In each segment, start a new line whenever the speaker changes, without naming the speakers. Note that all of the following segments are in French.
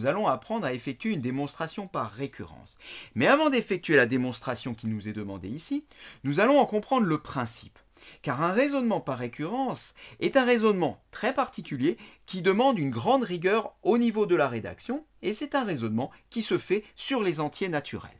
nous allons apprendre à effectuer une démonstration par récurrence. Mais avant d'effectuer la démonstration qui nous est demandée ici, nous allons en comprendre le principe. Car un raisonnement par récurrence est un raisonnement très particulier qui demande une grande rigueur au niveau de la rédaction, et c'est un raisonnement qui se fait sur les entiers naturels.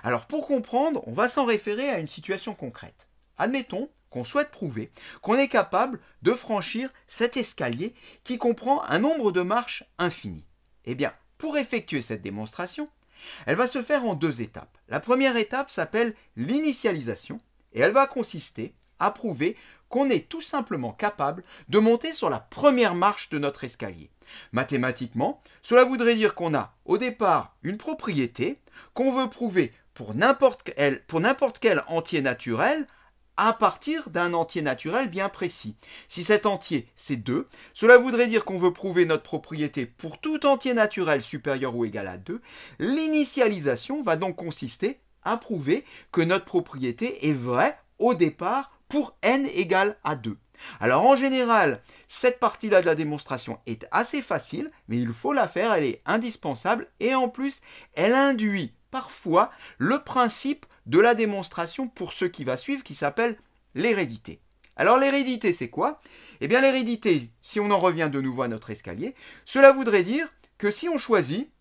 Alors pour comprendre, on va s'en référer à une situation concrète. Admettons qu'on souhaite prouver qu'on est capable de franchir cet escalier qui comprend un nombre de marches infini. Eh bien, pour effectuer cette démonstration, elle va se faire en deux étapes. La première étape s'appelle l'initialisation et elle va consister à prouver qu'on est tout simplement capable de monter sur la première marche de notre escalier. Mathématiquement, cela voudrait dire qu'on a au départ une propriété qu'on veut prouver pour n'importe quel entier naturel à partir d'un entier naturel bien précis. Si cet entier c'est 2, cela voudrait dire qu'on veut prouver notre propriété pour tout entier naturel supérieur ou égal à 2. L'initialisation va donc consister à prouver que notre propriété est vraie au départ pour n égale à 2. Alors en général, cette partie-là de la démonstration est assez facile, mais il faut la faire, elle est indispensable et en plus, elle induit parfois le principe de la démonstration pour ce qui va suivre qui s'appelle l'hérédité. Alors l'hérédité c'est quoi? Eh bien l'hérédité, si on en revient de nouveau à notre escalier, cela voudrait dire que si on choisit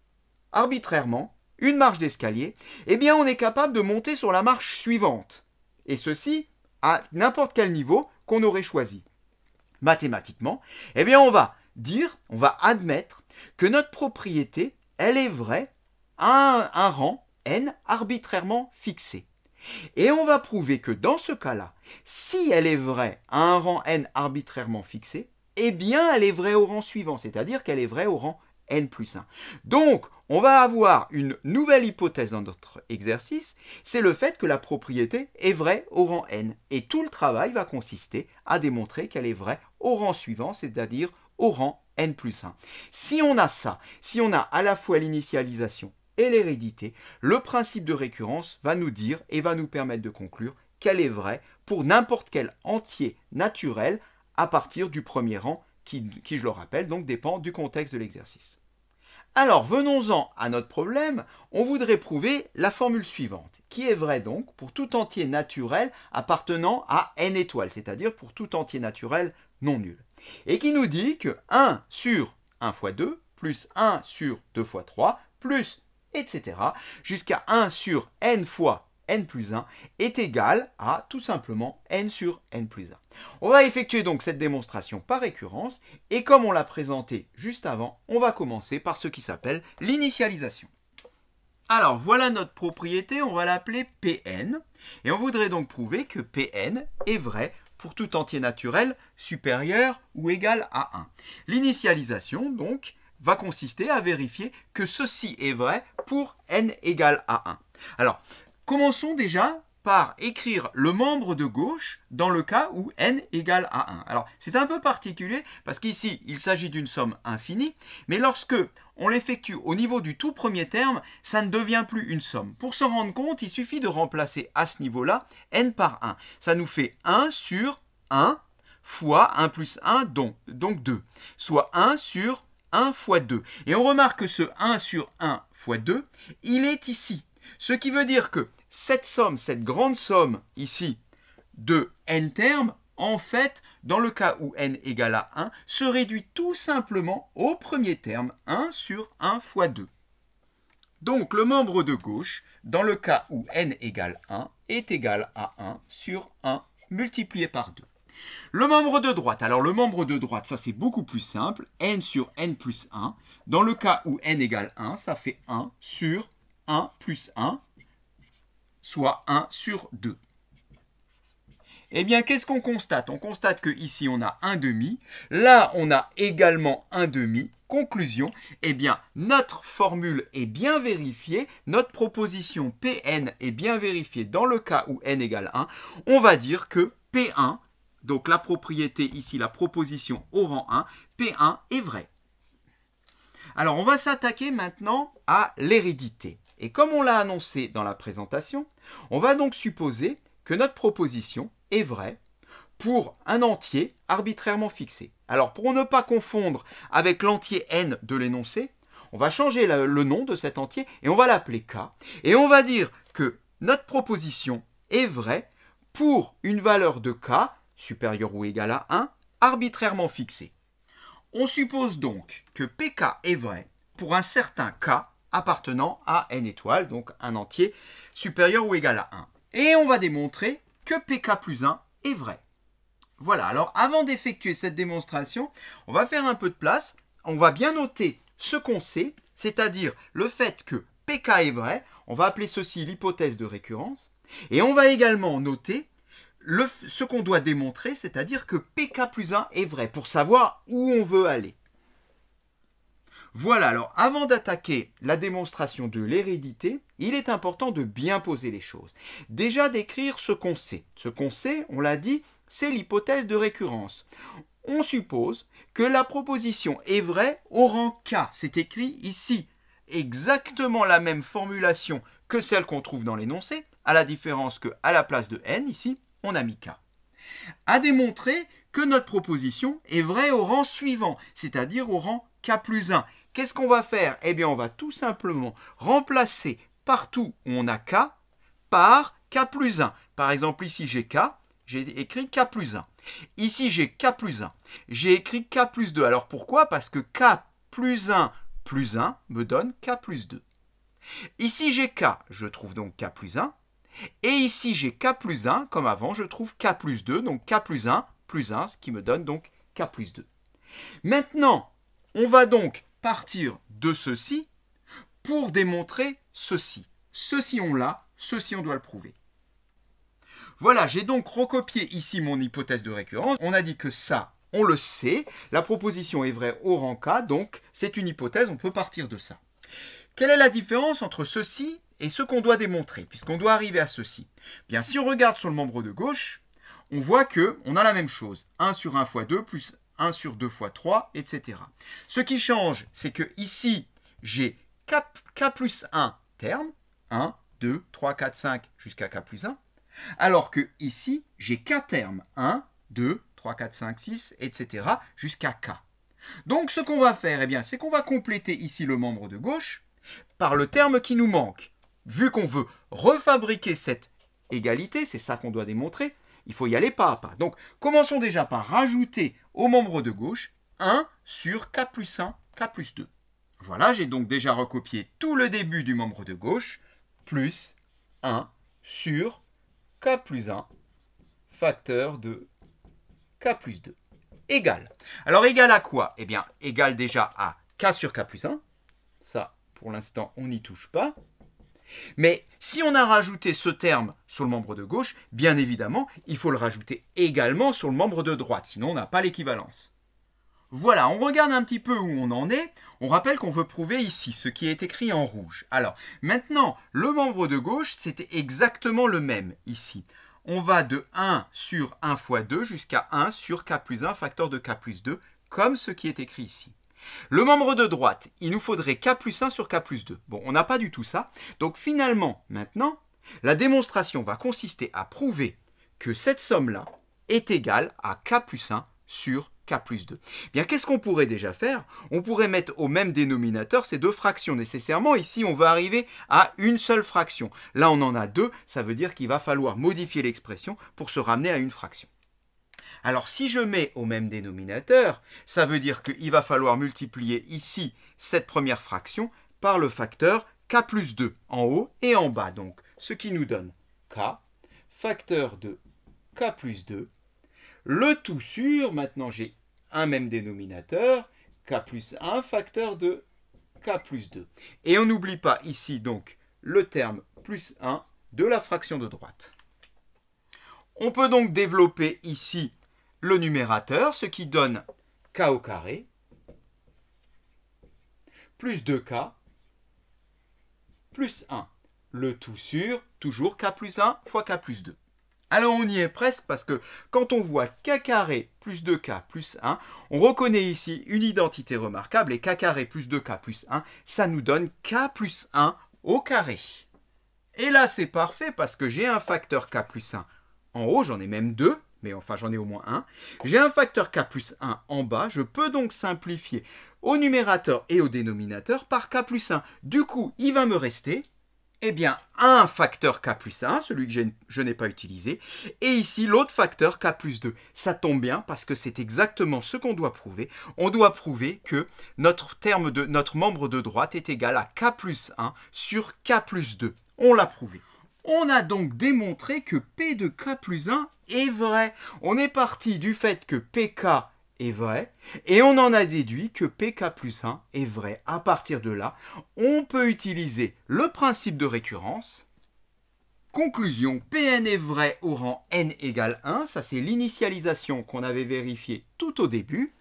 arbitrairement une marche d'escalier, eh bien on est capable de monter sur la marche suivante. Et ceci à n'importe quel niveau qu'on aurait choisi. Mathématiquement, eh bien on va admettre que notre propriété, elle est vraie à un rang n arbitrairement fixé. Et on va prouver que dans ce cas-là, si elle est vraie à un rang n arbitrairement fixé, eh bien elle est vraie au rang suivant, c'est-à-dire qu'elle est vraie au rang n plus 1. Donc, on va avoir une nouvelle hypothèse dans notre exercice, c'est le fait que la propriété est vraie au rang n. Et tout le travail va consister à démontrer qu'elle est vraie au rang suivant, c'est-à-dire au rang n plus 1. Si on a ça, si on a à la fois l'initialisation et l'hérédité, le principe de récurrence va nous dire et va nous permettre de conclure qu'elle est vraie pour n'importe quel entier naturel à partir du premier rang qui, je le rappelle, donc dépend du contexte de l'exercice. Alors, venons-en à notre problème. On voudrait prouver la formule suivante, qui est vraie donc pour tout entier naturel appartenant à n étoiles, c'est-à-dire pour tout entier naturel non nul. Et qui nous dit que 1 sur 1 fois 2, plus 1 sur 2 fois 3, plus, etc., jusqu'à 1 sur n fois n plus 1 est égal à tout simplement n sur n plus 1. On va effectuer donc cette démonstration par récurrence et comme on l'a présenté juste avant, on va commencer par ce qui s'appelle l'initialisation. Alors voilà notre propriété, on va l'appeler Pn et on voudrait donc prouver que Pn est vrai pour tout entier naturel supérieur ou égal à 1. L'initialisation donc va consister à vérifier que ceci est vrai pour n égale à 1. Alors, commençons déjà par écrire le membre de gauche dans le cas où n égale à 1. Alors, c'est un peu particulier parce qu'ici, il s'agit d'une somme infinie, mais lorsque on l'effectue au niveau du tout premier terme, ça ne devient plus une somme. Pour se rendre compte, il suffit de remplacer à ce niveau-là n par 1. Ça nous fait 1 sur 1 fois 1 plus 1, donc 2, soit 1 sur 1 fois 2. Et on remarque que ce 1 sur 1 fois 2, il est ici. Ce qui veut dire que cette somme, cette grande somme ici de n termes, en fait, dans le cas où n égale à 1, se réduit tout simplement au premier terme, 1 sur 1 fois 2. Donc le membre de gauche, dans le cas où n égale 1, est égal à 1 sur 1 multiplié par 2. Le membre de droite, alors le membre de droite, ça c'est beaucoup plus simple, n sur n plus 1. Dans le cas où n égale 1, ça fait 1 sur 1 plus 1, soit 1 sur 2. Eh bien, qu'est-ce qu'on constate? On constate qu'ici, on a 1 demi. Là, on a également 1 demi. Conclusion, eh bien, notre formule est bien vérifiée. Notre proposition Pn est bien vérifiée dans le cas où n égale 1. On va dire que P1, donc la propriété ici, la proposition au rang 1, P1 est vrai. Alors, on va s'attaquer maintenant à l'hérédité. Et comme on l'a annoncé dans la présentation, on va donc supposer que notre proposition est vraie pour un entier arbitrairement fixé. Alors, pour ne pas confondre avec l'entier n de l'énoncé, On va changer le nom de cet entier et on va l'appeler k. Et on va dire que notre proposition est vraie pour une valeur de k supérieure ou égale à 1 arbitrairement fixée. On suppose donc que pk est vrai pour un certain k appartenant à n étoiles, donc un entier supérieur ou égal à 1. Et on va démontrer que pk plus 1 est vrai. Voilà, alors avant d'effectuer cette démonstration, on va faire un peu de place. On va bien noter ce qu'on sait, c'est-à-dire le fait que pk est vrai. On va appeler ceci l'hypothèse de récurrence. Et on va également noter ce qu'on doit démontrer, c'est-à-dire que pk plus 1 est vrai, pour savoir où on veut aller. Voilà, alors avant d'attaquer la démonstration de l'hérédité, il est important de bien poser les choses. Déjà d'écrire ce qu'on sait. Ce qu'on sait, on l'a dit, c'est l'hypothèse de récurrence. On suppose que la proposition est vraie au rang k. C'est écrit ici. Exactement la même formulation que celle qu'on trouve dans l'énoncé, à la différence qu'à la place de n, ici, on a mis k. À démontrer que notre proposition est vraie au rang suivant, c'est-à-dire au rang k plus 1. Qu'est-ce qu'on va faire? Eh bien, on va tout simplement remplacer partout où on a k par k plus 1. Par exemple, ici, j'ai k, j'ai écrit k plus 1. Ici, j'ai k plus 1. J'ai écrit k plus 2. Alors, pourquoi? Parce que k plus 1 me donne k plus 2. Ici, j'ai k, je trouve donc k plus 1. Et ici, j'ai k plus 1, comme avant, je trouve k plus 2, donc k plus 1, ce qui me donne donc k plus 2. Maintenant, on va donc partir de ceci pour démontrer ceci. Ceci, on l'a, ceci, on doit le prouver. Voilà, j'ai donc recopié ici mon hypothèse de récurrence. On a dit que ça, on le sait. La proposition est vraie au rang k, donc c'est une hypothèse, on peut partir de ça. Quelle est la différence entre ceci et ce qu'on doit démontrer, puisqu'on doit arriver à ceci? Bien, si on regarde sur le membre de gauche, on voit qu'on a la même chose. 1 sur 1 fois 2 plus 1 sur 2 fois 3, etc. Ce qui change, c'est que ici, j'ai k plus 1 termes. 1, 2, 3, 4, 5 jusqu'à k plus 1. Alors que ici, j'ai k termes. 1, 2, 3, 4, 5, 6, etc. jusqu'à k. Donc, ce qu'on va faire, eh bien, c'est qu'on va compléter ici le membre de gauche par le terme qui nous manque. Vu qu'on veut refabriquer cette égalité, c'est ça qu'on doit démontrer, il faut y aller pas à pas. Donc, commençons déjà par rajouter au membre de gauche 1 sur k plus 1, k plus 2. Voilà, j'ai donc déjà recopié tout le début du membre de gauche, plus 1 sur k plus 1, facteur de k plus 2, égal. Alors, égal à quoi? Eh bien, égal déjà à k sur k plus 1. Ça, pour l'instant, on n'y touche pas. Mais si on a rajouté ce terme sur le membre de gauche, bien évidemment, il faut le rajouter également sur le membre de droite, sinon on n'a pas l'équivalence. Voilà, on regarde un petit peu où on en est. On rappelle qu'on veut prouver ici ce qui est écrit en rouge. Alors, maintenant, le membre de gauche, c'était exactement le même ici. On va de 1 sur 1 fois 2 jusqu'à 1 sur k plus 1, facteur de k plus 2, comme ce qui est écrit ici. Le membre de droite, il nous faudrait k plus 1 sur k plus 2. Bon, on n'a pas du tout ça. Donc finalement, maintenant, la démonstration va consister à prouver que cette somme-là est égale à k plus 1 sur k plus 2. Bien, qu'est-ce qu'on pourrait déjà faire? On pourrait mettre au même dénominateur ces deux fractions. Nécessairement, ici, on va arriver à une seule fraction. Là, on en a deux. Ça veut dire qu'il va falloir modifier l'expression pour se ramener à une fraction. Alors, si je mets au même dénominateur, ça veut dire qu'il va falloir multiplier ici cette première fraction par le facteur k plus 2 en haut et en bas. Donc, ce qui nous donne k, facteur de k plus 2, le tout sur, maintenant j'ai un même dénominateur, k plus 1, facteur de k plus 2. Et on n'oublie pas ici donc le terme plus 1 de la fraction de droite. On peut donc développer ici le numérateur, ce qui donne k au carré, plus 2k, plus 1. Le tout sur, toujours k plus 1 fois k plus 2. Alors on y est presque parce que quand on voit k carré plus 2k plus 1, on reconnaît ici une identité remarquable et k carré plus 2k plus 1, ça nous donne k plus 1 au carré. Et là c'est parfait parce que j'ai un facteur k plus 1 en haut, j'en ai même deux. Mais enfin, j'en ai au moins un. J'ai un facteur k plus 1 en bas. Je peux donc simplifier au numérateur et au dénominateur par k plus 1. Du coup, il va me rester eh bien, un facteur k plus 1, celui que je n'ai pas utilisé, et ici l'autre facteur k plus 2. Ça tombe bien parce que c'est exactement ce qu'on doit prouver. On doit prouver que notre membre de droite est égal à k plus 1 sur k plus 2. On l'a prouvé. On a donc démontré que P de k plus 1 est vrai. On est parti du fait que PK est vrai, et on en a déduit que PK plus 1 est vrai. À partir de là, on peut utiliser le principe de récurrence. Conclusion, Pn est vrai au rang n égale 1, ça c'est l'initialisation qu'on avait vérifiée tout au début,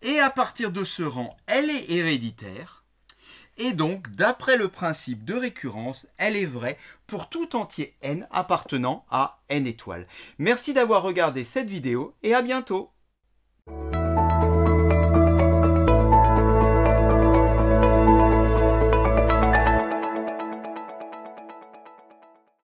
et à partir de ce rang, elle est héréditaire, et donc, d'après le principe de récurrence, elle est vraie pour tout entier n appartenant à n étoiles. Merci d'avoir regardé cette vidéo, et à bientôt.